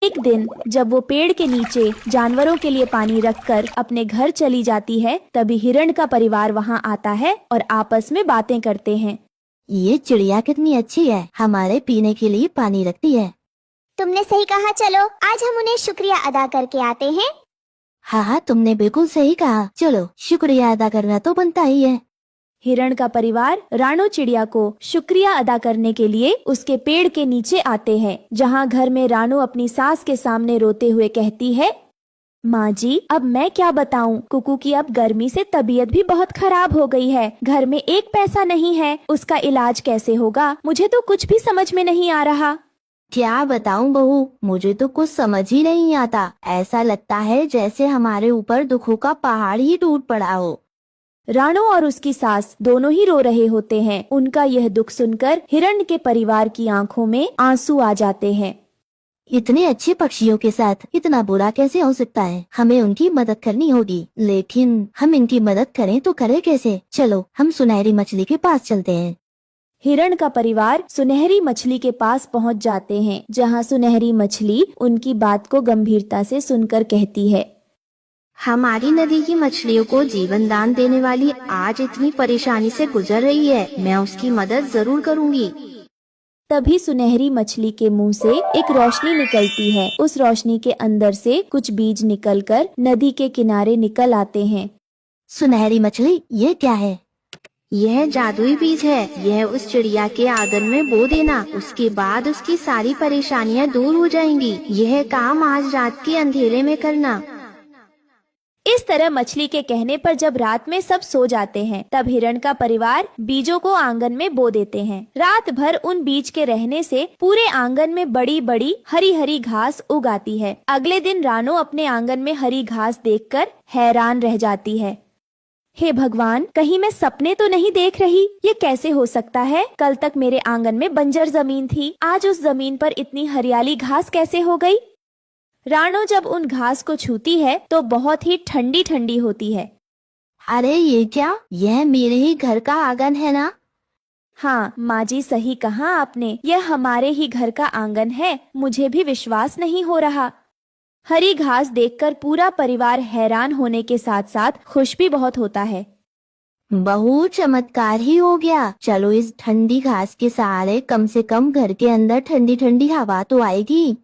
एक दिन जब वो पेड़ के नीचे जानवरों के लिए पानी रखकर अपने घर चली जाती है, तभी हिरण का परिवार वहाँ आता है और आपस में बातें करते हैं। ये चिड़िया कितनी अच्छी है, हमारे पीने के लिए पानी रखती है। तुमने सही कहा, चलो आज हम उन्हें शुक्रिया अदा करके आते हैं। हाँ, तुमने बिल्कुल सही कहा, चलो शुक्रिया अदा करना तो बनता ही है। हिरण का परिवार रानो चिड़िया को शुक्रिया अदा करने के लिए उसके पेड़ के नीचे आते हैं, जहाँ घर में रानो अपनी सास के सामने रोते हुए कहती है, माँ जी, अब मैं क्या बताऊं, कुकू की अब गर्मी से तबीयत भी बहुत खराब हो गई है। घर में एक पैसा नहीं है, उसका इलाज कैसे होगा, मुझे तो कुछ भी समझ में नहीं आ रहा। क्या बताऊं बहू, मुझे तो कुछ समझ ही नहीं आता। ऐसा लगता है जैसे हमारे ऊपर दुखों का पहाड़ ही टूट पड़ा हो। रानो और उसकी सास दोनों ही रो रहे होते हैं। उनका यह दुख सुनकर हिरण के परिवार की आंखों में आंसू आ जाते हैं। इतने अच्छे पक्षियों के साथ इतना बुरा कैसे हो सकता है? हमें उनकी मदद करनी होगी, लेकिन हम इनकी मदद करें तो करें कैसे? चलो हम सुनहरी मछली के पास चलते हैं। हिरण का परिवार सुनहरी मछली के पास पहुंच जाते हैं, जहां सुनहरी मछली उनकी बात को गंभीरता से सुनकर कहती है, हमारी नदी की मछलियों को जीवन दान देने वाली आज इतनी परेशानी से गुजर रही है, मैं उसकी मदद जरूर करूंगी। तभी सुनहरी मछली के मुंह से एक रोशनी निकलती है। उस रोशनी के अंदर से कुछ बीज निकलकर नदी के किनारे निकल आते हैं। सुनहरी मछली, ये क्या है? यह जादुई बीज है, यह उस चिड़िया के आंगन में बो देना, उसके बाद उसकी सारी परेशानियां दूर हो जाएंगी। यह काम आज रात के अंधेरे में करना। इस तरह मछली के कहने पर जब रात में सब सो जाते हैं, तब हिरण का परिवार बीजों को आंगन में बो देते हैं। रात भर उन बीज के रहने से पूरे आंगन में बड़ी बड़ी हरी हरी घास उग आती है। अगले दिन रानो अपने आंगन में हरी घास देखकर हैरान रह जाती है। हे भगवान, कहीं मैं सपने तो नहीं देख रही? ये कैसे हो सकता है? कल तक मेरे आंगन में बंजर जमीन थी, आज उस जमीन पर इतनी हरियाली घास कैसे हो गई? रानो जब उन घास को छूती है तो बहुत ही ठंडी ठंडी होती है। अरे ये क्या? यह मेरे ही घर का आंगन है ना? हाँ माँ जी, सही कहा आपने, यह हमारे ही घर का आंगन है। मुझे भी विश्वास नहीं हो रहा। हरी घास देखकर पूरा परिवार हैरान होने के साथ साथ खुश भी बहुत होता है। बहुत चमत्कार ही हो गया। चलो इस ठंडी घास के सहारे कम से कम घर के अंदर ठंडी ठंडी हवा तो आएगी।